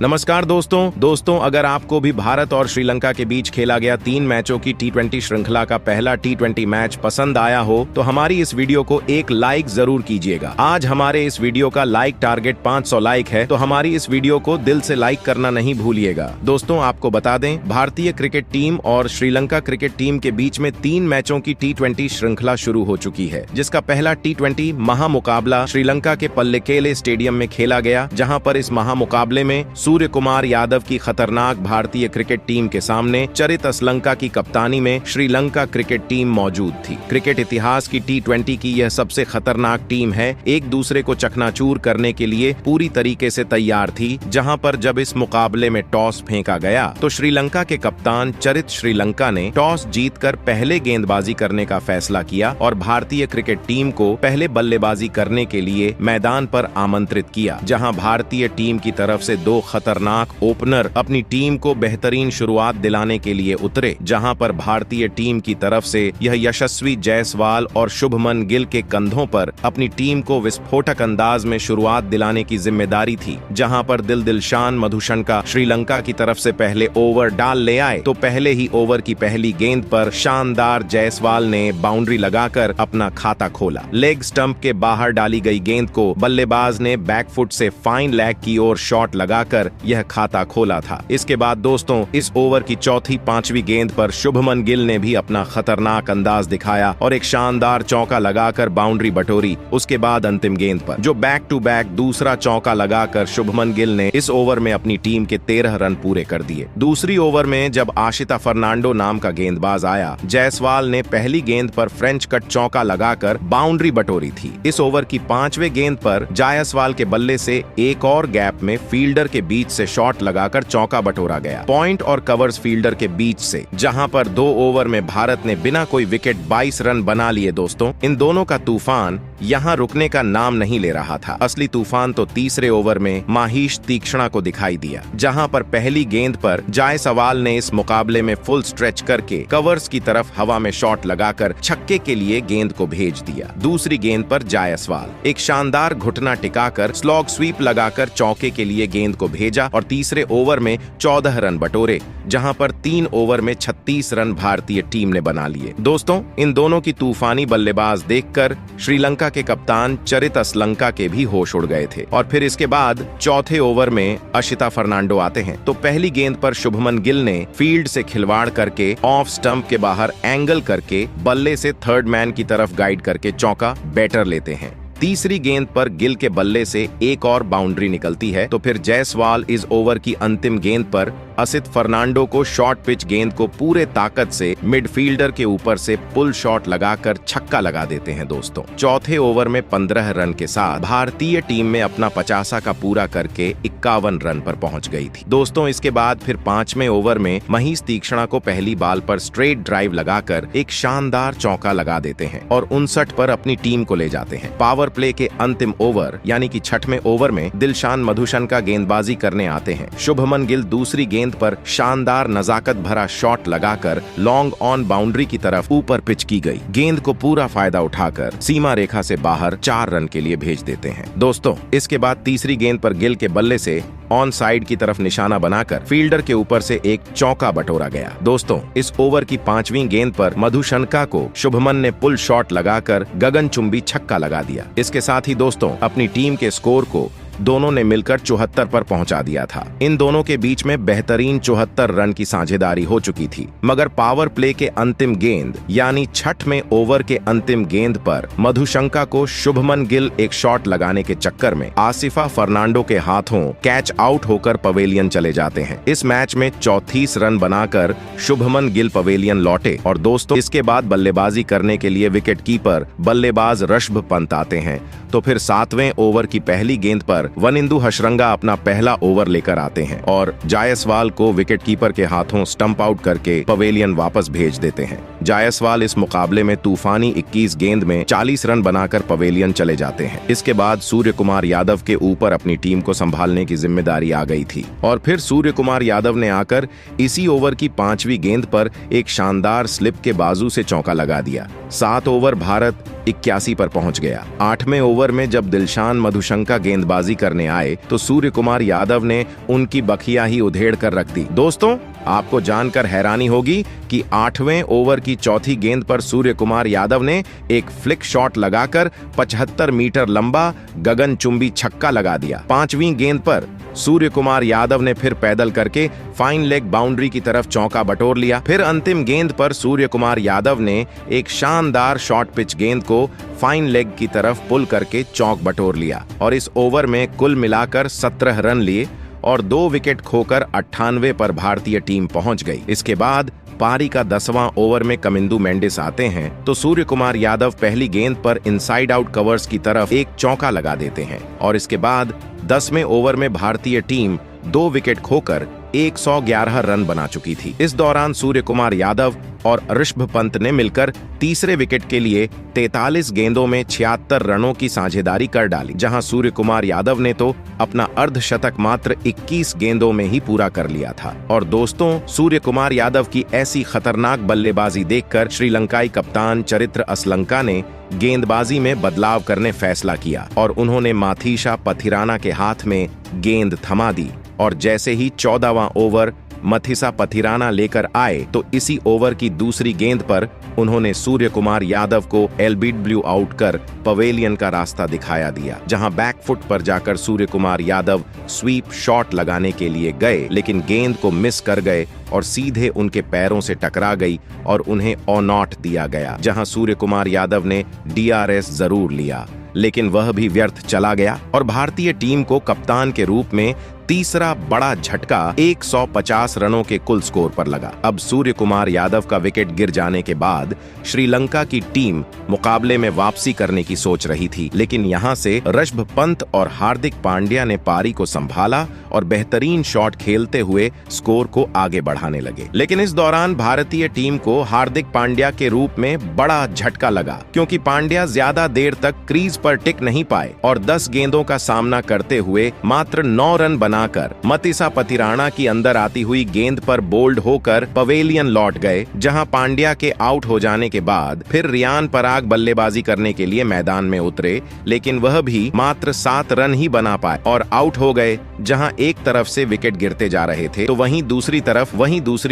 नमस्कार दोस्तों, अगर आपको भी भारत और श्रीलंका के बीच खेला गया 3 मैचों की T20 श्रृंखला का पहला T20 मैच पसंद आया हो तो हमारी इस वीडियो को एक लाइक जरूर कीजिएगा। आज हमारे इस वीडियो का लाइक टारगेट 500 लाइक है, तो हमारी इस वीडियो को दिल से लाइक करना नहीं भूलिएगा। दोस्तों, आपको बता दें, भारतीय क्रिकेट टीम और श्रीलंका क्रिकेट टीम के बीच में 3 मैचों की T20 श्रृंखला शुरू हो चुकी है, जिसका पहला T20 महामुकाबला श्रीलंका के पल्लेकेले स्टेडियम में खेला गया, जहां पर इस महामुकाबले में सूर्य कुमार यादव की खतरनाक भारतीय क्रिकेट टीम के सामने चरित असलंका की कप्तानी में श्रीलंका क्रिकेट टीम मौजूद थी। क्रिकेट इतिहास की T20 की यह सबसे खतरनाक टीम है, एक दूसरे को चकनाचूर करने के लिए पूरी तरीके से तैयार थी। जहां पर जब इस मुकाबले में टॉस फेंका गया तो श्रीलंका के कप्तान चरित श्रीलंका ने टॉस जीतकर पहले गेंदबाजी करने का फैसला किया और भारतीय क्रिकेट टीम को पहले बल्लेबाजी करने के लिए मैदान पर आमंत्रित किया, जहां भारतीय टीम की तरफ से 2 खतरनाक ओपनर अपनी टीम को बेहतरीन शुरुआत दिलाने के लिए उतरे। जहां पर भारतीय टीम की तरफ से यह यशस्वी जायसवाल और शुभमन गिल के कंधों पर अपनी टीम को विस्फोटक अंदाज में शुरुआत दिलाने की जिम्मेदारी थी। जहां पर दिलशान मधुशंका श्रीलंका की तरफ से पहले ओवर डाल ले आए तो पहले ही ओवर की पहली गेंद पर शानदार जायसवाल ने बाउंड्री लगाकर अपना खाता खोला। लेग स्टंप के बाहर डाली गई गेंद को बल्लेबाज ने बैकफुट से फाइन लेग की ओर शॉट लगाकर यह खाता खोला था। इसके बाद दोस्तों, इस ओवर की चौथी 5वीं गेंद पर शुभमन गिल ने भी अपना खतरनाक अंदाज दिखाया और एक शानदार चौका लगाकर बाउंड्री बटोरी। उसके बाद अंतिम गेंद पर जो बैक टू बैक दूसरा चौका लगाकर शुभमन गिल ने इस ओवर में अपनी टीम के 13 रन पूरे कर दिए। दूसरी ओवर में जब आशिता फर्नांडो नाम का गेंदबाज आया, जायसवाल ने पहली गेंद पर फ्रेंच कट चौका लगाकर बाउंड्री बटोरी थी। इस ओवर की 5वें गेंद पर जायसवाल के बल्ले से एक और गैप में फील्डर के बीच से शॉट लगाकर चौका बटोरा गया, पॉइंट और कवर्स फील्डर के बीच से, जहां पर 2 ओवर में भारत ने बिना कोई विकेट 22 रन बना लिए। दोस्तों, इन दोनों का तूफान यहां रुकने का नाम नहीं ले रहा था। असली तूफान तो तीसरे ओवर में माहीश तीक्ष्णा को दिखाई दिया, जहां पर पहली गेंद पर जायसवाल ने इस मुकाबले में फुल स्ट्रेच करके कवर्स की तरफ हवा में शॉट लगाकर छक्के के लिए गेंद को भेज दिया। दूसरी गेंद पर जायसवाल एक शानदार घुटना टिकाकर स्लॉग स्वीप लगाकर चौके के लिए गेंद को भेजा और तीसरे ओवर में 14 रन बटोरे, जहां पर 3 ओवर में 36 रन भारतीय टीम ने बना लिए। दोस्तों, इन दोनों की तूफानी बल्लेबाज देखकर श्रीलंका के कप्तान चरित असलंका के भी होश उड़ गए थे। और फिर इसके बाद चौथे ओवर में आशिता फर्नांडो आते हैं तो पहली गेंद पर शुभमन गिल ने फील्ड से खिलवाड़ करके ऑफ स्टंप के बाहर एंगल करके बल्ले से थर्ड मैन की तरफ गाइड करके चौका बैटर लेते हैं। तीसरी गेंद पर गिल के बल्ले से एक और बाउंड्री निकलती है तो फिर जायसवाल इस ओवर की अंतिम गेंद पर असित फर्नांडो को शॉर्ट पिच गेंद को पूरे ताकत से मिडफील्डर के ऊपर से पुल शॉट लगाकर छक्का लगा देते हैं। दोस्तों, चौथे ओवर में 15 रन के साथ भारतीय टीम में अपना 50 का पूरा करके 51 रन पर पहुंच गई थी। दोस्तों, इसके बाद फिर 5वें ओवर में महीश तीक्ष्णा को पहली बॉल पर स्ट्रेट ड्राइव लगाकर एक शानदार चौका लगा देते हैं और 59 पर अपनी टीम को ले जाते हैं। पावर प्ले के अंतिम ओवर यानी कि 6वें ओवर में दिलशान मधुशंका गेंदबाजी करने आते हैं। शुभमन गिल दूसरी गेंद पर शानदार नजाकत भरा शॉट लगाकर लॉन्ग ऑन बाउंड्री की तरफ ऊपर पिच की गई गेंद को पूरा फायदा उठाकर सीमा रेखा से बाहर 4 रन के लिए भेज देते हैं। दोस्तों, इसके बाद तीसरी गेंद पर गिल के बल्ले से ऑन साइड की तरफ निशाना बनाकर फील्डर के ऊपर से एक चौका बटोरा गया। दोस्तों, इस ओवर की 5वीं गेंद पर मधुशंका को शुभमन ने पुल शॉट लगाकर गगनचुंबी छक्का लगा दिया। इसके साथ ही दोस्तों, अपनी टीम के स्कोर को दोनों ने मिलकर 74 पर पहुंचा दिया था। इन दोनों के बीच में बेहतरीन 74 रन की साझेदारी हो चुकी थी, मगर पावर प्ले के अंतिम गेंद यानी 6वें ओवर के अंतिम गेंद पर मधुशंका को शुभमन गिल एक शॉट लगाने के चक्कर में आसिफा फर्नांडो के हाथों कैच आउट होकर पवेलियन चले जाते हैं। इस मैच में 34 रन बनाकर शुभमन गिल पवेलियन लौटे और दोस्तों, इसके बाद बल्लेबाजी करने के लिए विकेट कीपर बल्लेबाज ऋषभ पंत आते हैं तो फिर 7वें ओवर की पहली गेंद पर वनिंदु हशरंगा अपना पहला ओवर लेकर आते हैं और जायसवाल को विकेट कीपर के हाथों स्टंप आउट करके पवेलियन वापस भेज देते हैं। जायसवाल इस मुकाबले में तूफानी 21 गेंद में 40 रन बनाकर पवेलियन चले जाते हैं। इसके बाद सूर्य कुमार यादव के ऊपर अपनी टीम को संभालने की जिम्मेदारी आ गई थी और फिर सूर्य कुमार यादव ने आकर इसी ओवर की 5वीं गेंद पर एक शानदार स्लिप के बाजू से चौका लगा दिया। 7 ओवर भारत 81 पर पहुंच गया। 8वें ओवर में जब दिलशान मधुशंका गेंदबाजी करने आए तो सूर्य कुमार यादव ने उनकी बखिया ही उधेड़ कर रख दी। दोस्तों, आपको जानकर हैरानी होगी कि 8वें ओवर की चौथी गेंद पर सूर्य कुमार यादव ने एक फ्लिक शॉट लगाकर 75 मीटर लंबा गगनचुंबी छक्का लगा दिया। 5वीं गेंद पर सूर्य कुमार यादव ने फिर पैदल करके फाइन लेग बाउंड्री की तरफ चौका बटोर लिया। फिर अंतिम गेंद पर सूर्य कुमार यादव ने एक शानदार शॉर्ट पिच गेंद को फाइन लेग की तरफ पुल करके चौक बटोर लिया और इस ओवर में कुल मिलाकर 17 रन लिए और 2 विकेट खोकर 98 पर भारतीय टीम पहुंच गई। इसके बाद पारी का 10वां ओवर में कमिंदु मेंडिस आते हैं तो सूर्य कुमार यादव पहली गेंद पर इनसाइड आउट कवर्स की तरफ एक चौका लगा देते हैं और इसके बाद 10वें ओवर में भारतीय टीम 2 विकेट खोकर 111 रन बना चुकी थी। इस दौरान सूर्य कुमार यादव और ऋषभ पंत ने मिलकर तीसरे विकेट के लिए 43 गेंदों में 76 रनों की साझेदारी कर डाली, जहां सूर्य कुमार यादव ने तो अपना अर्धशतक मात्र 21 गेंदों में ही पूरा कर लिया था। और दोस्तों, सूर्य कुमार यादव की ऐसी खतरनाक बल्लेबाजी देखकर श्रीलंकाई कप्तान चरित्र असलंका ने गेंदबाजी में बदलाव करने फैसला किया और उन्होंने माथीशा पथिराना के हाथ में गेंद थमा दी और जैसे ही 14वां ओवर मथीसा पथिराना लेकर आए तो इसी ओवर की दूसरी गेंद पर उन्होंने सूर्य कुमार यादव को एलबीडब्ल्यू आउट कर पवेलियन का रास्ता दिखाया दिया, जहां बैकफुट पर जाकर सूर्य कुमार यादव स्वीप शॉट लगाने के लिए गए लेकिन गेंद को मिस कर गए और सीधे उनके पैरों से टकरा गई और उन्हें ऑनआउट दिया गया, जहां सूर्य कुमार यादव ने डीआरएस जरूर लिया लेकिन वह भी व्यर्थ चला गया और भारतीय टीम को कप्तान के रूप में तीसरा बड़ा झटका 150 रनों के कुल स्कोर पर लगा। अब सूर्य कुमार यादव का विकेट गिर जाने के बाद श्रीलंका की टीम मुकाबले में वापसी करने की सोच रही थी, लेकिन यहां से ऋषभ पंत और हार्दिक पांड्या ने पारी को संभाला और बेहतरीन शॉट खेलते हुए स्कोर को आगे बढ़ाने लगे। लेकिन इस दौरान भारतीय टीम को हार्दिक पांड्या के रूप में बड़ा झटका लगा, क्योंकि पांड्या ज्यादा देर तक क्रीज पर टिक नहीं पाए और 10 गेंदों का सामना करते हुए मात्र 9 रन बनाकर मथीसा पथिराना की अंदर आती हुई गेंद पर बोल्ड होकर पवेलियन लौट गए, जहां पांड्या के आउट हो जाने के बाद फिर रियान पराग बल्लेबाजी करने के लिए मैदान में उतरे, लेकिन वह भी मात्र 7 रन ही बना पाए और आउट हो गए। जहां एक तरफ से विकेट गिरते जा रहे थे तो वहीं दूसरी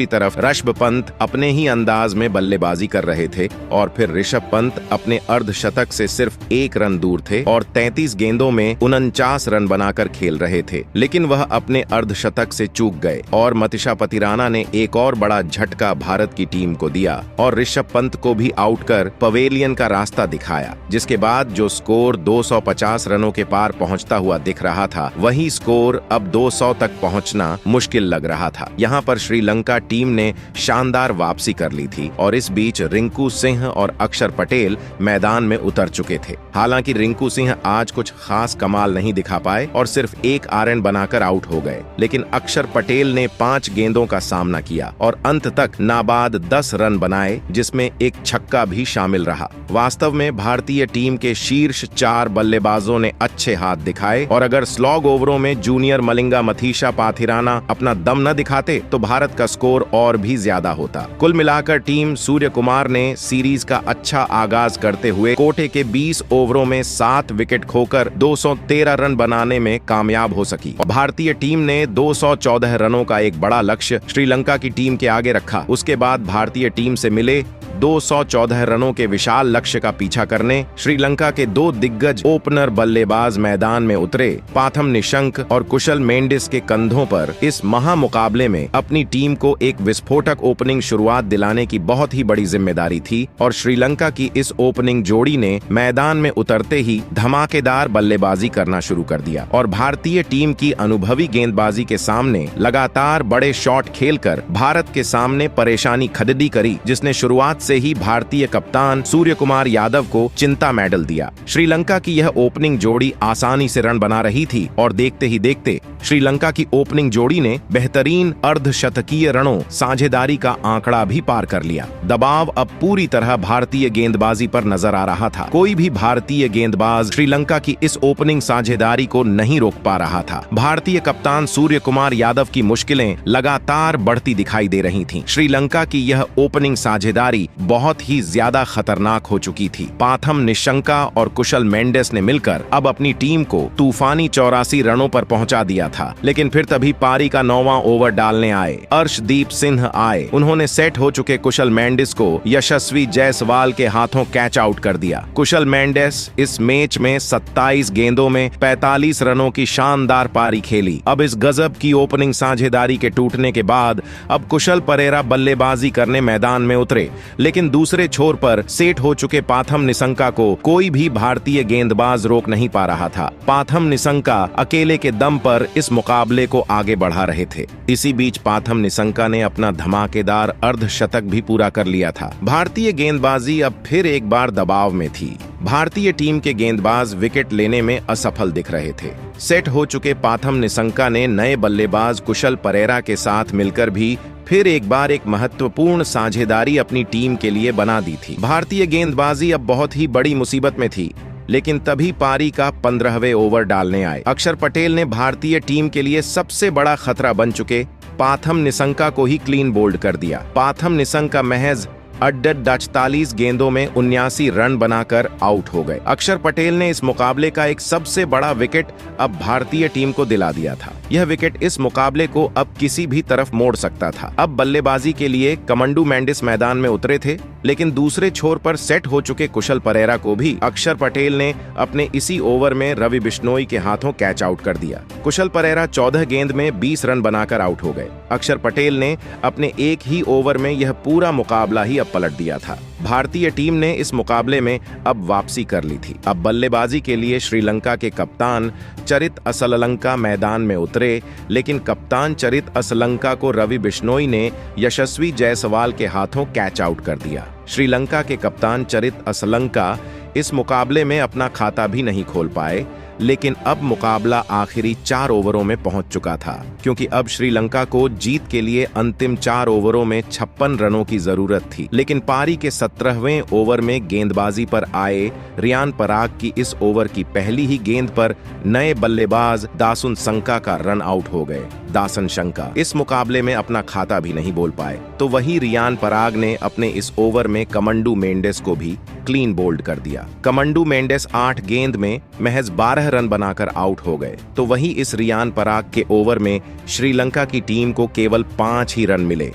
तरफ ऋषभ पंत अपने ही अंदाज में बल्लेबाजी कर रहे थे और फिर ऋषभ पंत अपने अर्धशतक से सिर्फ 1 रन दूर थे और 33 गेंदों में 49 रन बनाकर खेल रहे थे, लेकिन वह अपने अर्धशतक से चूक गए और मथीसा पथिराना ने एक और बड़ा झटका भारत की टीम को दिया और ऋषभ पंत को भी आउट कर पवेलियन का रास्ता दिखाया, जिसके बाद जो स्कोर 250 रनों के पार पहुंचता हुआ दिख रहा था, वही स्कोर अब 200 तक पहुंचना मुश्किल लग रहा था। यहां पर श्रीलंका टीम ने शानदार वापसी कर ली थी और इस बीच रिंकू सिंह और अक्षर पटेल मैदान में उतर चुके थे। हालांकि रिंकू सिंह आज कुछ खास कमाल नहीं दिखा पाए और सिर्फ 1 RN बनाकर आउट हो गए, लेकिन अक्षर पटेल ने 5 गेंदों का सामना किया और अंत तक नाबाद 10 रन बनाए, जिसमें एक छक्का भी शामिल रहा। वास्तव में भारतीय टीम के शीर्ष 4 बल्लेबाजों ने अच्छे हाथ दिखाए और अगर स्लॉग ओवरों में जूनियर मलिंगा मथीसा पथिराना अपना दम न दिखाते तो भारत का स्कोर और भी ज्यादा होता। कुल मिलाकर टीम सूर्य कुमार ने सीरीज का अच्छा आगाज करते हुए कोटे के 20 ओवरों में 7 विकेट खोकर 213 रन बनाने में कामयाब हो सकी। भारतीय टीम ने 214 रनों का एक बड़ा लक्ष्य श्रीलंका की टीम के आगे रखा। उसके बाद भारतीय टीम से मिले 214 रनों के विशाल लक्ष्य का पीछा करने श्रीलंका के 2 दिग्गज ओपनर बल्लेबाज मैदान में उतरे। पाथम निशंक और कुशल मेंडिस के कंधों पर इस महामुकाबले में अपनी टीम को एक विस्फोटक ओपनिंग शुरुआत दिलाने की बहुत ही बड़ी जिम्मेदारी थी और श्रीलंका की इस ओपनिंग जोड़ी ने मैदान में उतरते ही धमाकेदार बल्लेबाजी करना शुरू कर दिया और भारतीय टीम की अनुभवी गेंदबाजी के सामने लगातार बड़े शॉट खेलकर भारत के सामने परेशानी खड़ी करी, जिसने शुरुआत से ही भारतीय कप्तान सूर्य कुमार यादव को चिंता मेडल दिया। श्रीलंका की यह ओपनिंग जोड़ी आसानी से रन बना रही थी और देखते ही देखते श्रीलंका की ओपनिंग जोड़ी ने बेहतरीन अर्धशतकीय रनों साझेदारी का आंकड़ा भी पार कर लिया। दबाव अब पूरी तरह भारतीय गेंदबाजी पर नजर आ रहा था। कोई भी भारतीय गेंदबाज श्रीलंका की इस ओपनिंग साझेदारी को नहीं रोक पा रहा था। भारतीय कप्तान सूर्य कुमार यादव की मुश्किलें लगातार बढ़ती दिखाई दे रही थीं। श्रीलंका की यह ओपनिंग साझेदारी बहुत ही ज्यादा खतरनाक हो चुकी थी। पाथम निशंका और कुशल मेंडिस ने मिलकर अब अपनी टीम को तूफानी 84 रनों पर पहुंचा दिया था। लेकिन फिर तभी पारी का 9वां ओवर डालने आए अर्शदीप सिंह आए। उन्होंने सेट हो चुके कुशल मेंडिस को यशस्वी जायसवाल के हाथों कैच आउट कर दिया। कुशल मेंडिस इस मैच में 27 गेंदों में 45 रनों की शानदार पारी खेली। अब इस गजब की ओपनिंग साझेदारी के टूटने के बाद अब कुशल परेरा बल्लेबाजी करने मैदान में उतरे, लेकिन दूसरे छोर पर सेट हो चुके पाथम निशंका को कोई भी भारतीय गेंदबाज रोक नहीं पा रहा था। पाथम निशंका अकेले के दम पर इस मुकाबले को आगे बढ़ा रहे थे। इसी बीच पाथम निशंका ने अपना धमाकेदार अर्धशतक भी पूरा कर लिया था। भारतीय गेंदबाजी अब फिर एक बार दबाव में थी। भारतीय टीम के गेंदबाज विकेट लेने में असफल दिख रहे थे। सेट हो चुके पाथम निशंका ने नए बल्लेबाज कुशल परेरा के साथ मिलकर भी फिर एक बार एक महत्वपूर्ण साझेदारी अपनी टीम के लिए बना दी थी। भारतीय गेंदबाजी अब बहुत ही बड़ी मुसीबत में थी, लेकिन तभी पारी का 15वें ओवर डालने आए। अक्षर पटेल ने भारतीय टीम के लिए सबसे बड़ा खतरा बन चुके पाथम निशंका को ही क्लीन बोल्ड कर दिया। पाथम निशंका महज 48 गेंदों में 79 रन बनाकर आउट हो गए। अक्षर पटेल ने इस मुकाबले का एक सबसे बड़ा विकेट अब भारतीय टीम को दिला दिया था। यह विकेट इस मुकाबले को अब किसी भी तरफ मोड़ सकता था। अब बल्लेबाजी के लिए कमंडू मेंडिस मैदान में उतरे थे, लेकिन दूसरे छोर पर सेट हो चुके कुशल परेरा को भी अक्षर पटेल ने अपने इसी ओवर में रवि बिश्नोई के हाथों कैच आउट कर दिया। कुशल परेरा 14 गेंद में 20 रन बनाकर आउट हो गए। अक्षर पटेल ने अपने एक ही ओवर में यह पूरा मुकाबला ही पलट दिया था। भारतीय टीम ने इस मुकाबले में अब वापसी कर ली थी। अब बल्लेबाजी के लिए श्रीलंका के कप्तान चरित असलंका मैदान में उतरे, लेकिन कप्तान चरित असलंका को रवि बिश्नोई ने यशस्वी जायसवाल के हाथों कैच आउट कर दिया। श्रीलंका के कप्तान चरित असलंका इस मुकाबले में अपना खाता भी नहीं खोल पाए, लेकिन अब मुकाबला आखिरी 4 ओवरों में पहुंच चुका था, क्योंकि अब श्रीलंका को जीत के लिए अंतिम 4 ओवरों में 56 रनों की जरूरत थी। लेकिन पारी के 17वें ओवर में गेंदबाजी पर आए रियान पराग की इस ओवर की पहली ही गेंद पर नए बल्लेबाज दासन शंका का रन आउट हो गए। दासन शंका इस मुकाबले में अपना खाता भी नहीं बोल पाए, तो वही रियान पराग ने अपने इस ओवर में कमंडू मेंडिस को भी क्लीन बोल्ड कर दिया। कमंडू मेंडिस 8 गेंद में महज 12 रन बनाकर आउट हो गए, तो वही इस रियान पराग के ओवर में श्रीलंका की टीम को केवल 5 ही रन मिले,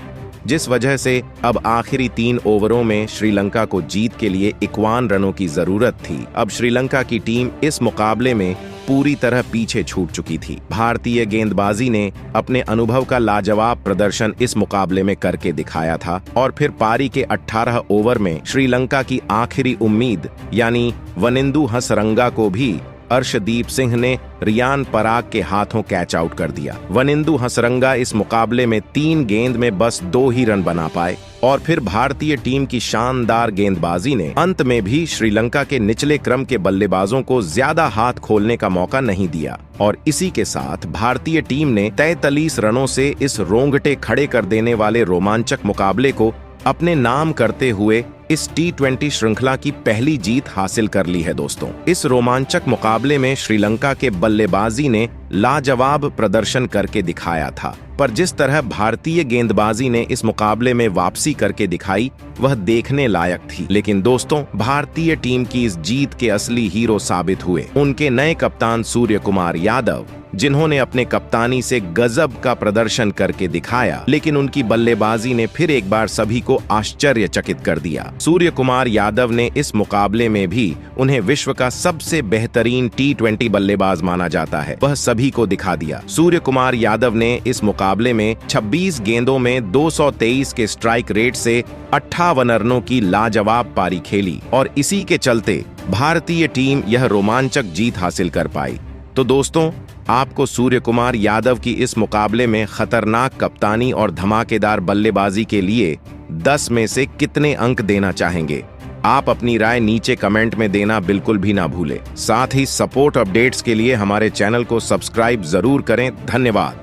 जिस वजह से अब आखिरी 3 ओवरों में श्रीलंका को जीत के लिए 51 रनों की जरूरत थी। अब श्रीलंका की टीम इस मुकाबले में पूरी तरह पीछे छूट चुकी थी। भारतीय गेंदबाजी ने अपने अनुभव का लाजवाब प्रदर्शन इस मुकाबले में करके दिखाया था और फिर पारी के 18 ओवर में श्रीलंका की आखिरी उम्मीद यानी वनिंदु हसरंगा को भी अर्शदीप सिंह ने रियान पराग के हाथों कैच आउट कर दिया। वनिंदु हसरंगा इस मुकाबले में 3 गेंद में बस 2 ही रन बना पाए और फिर भारतीय टीम की शानदार गेंदबाजी ने अंत में भी श्रीलंका के निचले क्रम के बल्लेबाजों को ज्यादा हाथ खोलने का मौका नहीं दिया और इसी के साथ भारतीय टीम ने 43 रनों से इस रोंगटे खड़े कर देने वाले रोमांचक मुकाबले को अपने नाम करते हुए इस T20 श्रृंखला की पहली जीत हासिल कर ली है। दोस्तों, इस रोमांचक मुकाबले में श्रीलंका के बल्लेबाजी ने लाजवाब प्रदर्शन करके दिखाया था, पर जिस तरह भारतीय गेंदबाजी ने इस मुकाबले में वापसी करके दिखाई वह देखने लायक थी। लेकिन दोस्तों, भारतीय टीम की इस जीत के असली हीरो साबित हुए उनके नए कप्तान सूर्य कुमार यादव, जिन्होंने अपने कप्तानी से गजब का प्रदर्शन करके दिखाया, लेकिन उनकी बल्लेबाजी ने फिर एक बार सभी को आश्चर्यचकित कर दिया। सूर्य कुमार यादव ने इस मुकाबले में भी उन्हें विश्व का सबसे बेहतरीन T20 बल्लेबाज माना जाता है, वह सभी को दिखा दिया। सूर्य कुमार यादव ने इस मुकाबले में 26 गेंदों में 223 के स्ट्राइक रेट से 58 रनों की लाजवाब पारी खेली और इसी के चलते भारतीय टीम यह रोमांचक जीत हासिल कर पाई। तो दोस्तों, आपको सूर्य कुमार यादव की इस मुकाबले में खतरनाक कप्तानी और धमाकेदार बल्लेबाजी के लिए 10 में से कितने अंक देना चाहेंगे? आप अपनी राय नीचे कमेंट में देना बिल्कुल भी ना भूले। साथ ही सपोर्ट अपडेट्स के लिए हमारे चैनल को सब्सक्राइब जरूर करें। धन्यवाद।